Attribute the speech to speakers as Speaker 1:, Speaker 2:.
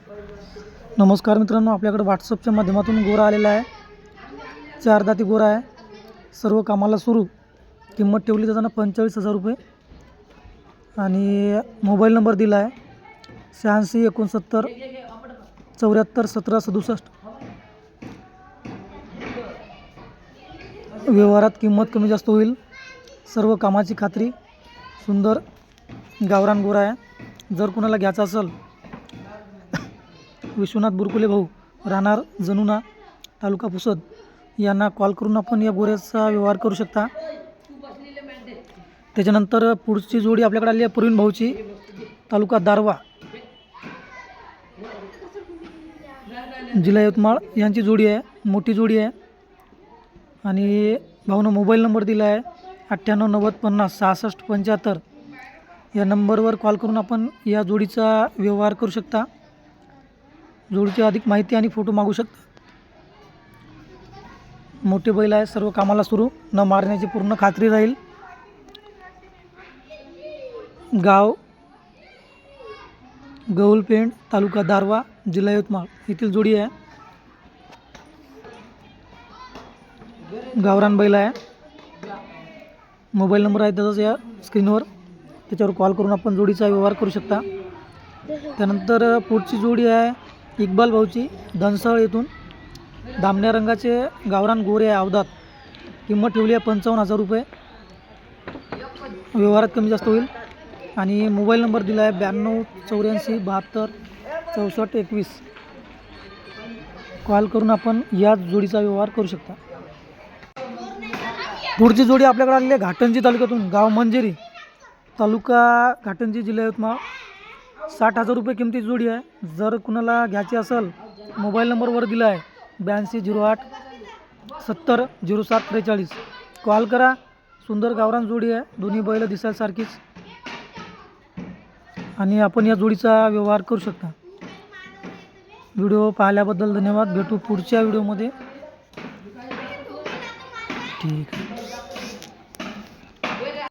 Speaker 1: नमस्कार मित्रांनो, आपल्याकडे व्हॉट्सअपच्या माध्यमातून गोरा आलेला आहे। 4 दाती गोरा आहे, सर्व कामाला सुरू। किंमत ठेवली जाताना 45,000 रुपये आणि मोबाईल नंबर दिला आहे 86 69 74 17 67। व्यवहारात किंमत कमी जास्त होईल, सर्व कामाची खात्री। सुंदर गावरान गोरा आहे। जर कुणाला घ्यायचा असेल, विश्वनाथ बुरकुले भाऊ, राहणार जनुना, तालुका पुसद यांना कॉल करून आपण या गोऱ्याचा व्यवहार करू शकता। त्याच्यानंतर पुढची जोडी आपल्याकडे आली आहे प्रवीण भाऊची, तालुका दारवा, जिल्हा यवतमाळ यांची जोडी आहे, मोठी जोडी आहे। आणि भाऊनं मोबाईल नंबर दिला आहे 98 90 50 66 75। या नंबरवर कॉल करून आपण या जोडीचा व्यवहार करू शकता। जोडीची अधिक माहिती आणि फोटो मागू शकता। मोठे बैल आहे, सर्व कामाला सुरू, न मारण्याची पूर्ण खात्री राहील। गाव गौलपेंड, तालुका दारवा, जिल्हा यवतमाळ येथील जोडी आहे। गावरान बैल आहे। मोबाईल नंबर आहे त्याचाच या स्क्रीनवर, त्याच्यावर कॉल करून आपण जोडीचा व्यवहार करू शकता। त्यानंतर पुढची जोडी आहे इक्बाल भाऊची, धनसळ येथून, दामण्या रंगाचे गावरान गोरे आहे अवधात। किंमत ठेवली आहे 55,000 रुपये। व्यवहारात कमी जास्त होईल आणि मोबाईल नंबर दिला आहे 92 84 72 64 21। कॉल करून आपण या जोडीचा व्यवहार करू शकता। पुढची जोडी आपल्याकडे आलेली आहे घाटंजी तालुक्यातून, गाव मंजिरी, तालुका घाटंजी, जिल्हा यवतमाळ। 60,000 रुपये किमतीची जोडी आहे। जर कुणाला घ्यायची असेल, मोबाईल नंबरवर दिला आहे 82 08 70 07 43। कॉल करा। सुंदर गावरान जोडी आहे, दोन्ही बैल दिसायला सारखीच, आणि आपण या जोडीचा व्यवहार करू शकता। व्हिडिओ पाहिल्याबद्दल धन्यवाद। भेटू पुढच्या व्हिडिओमध्ये। ठीक आहे।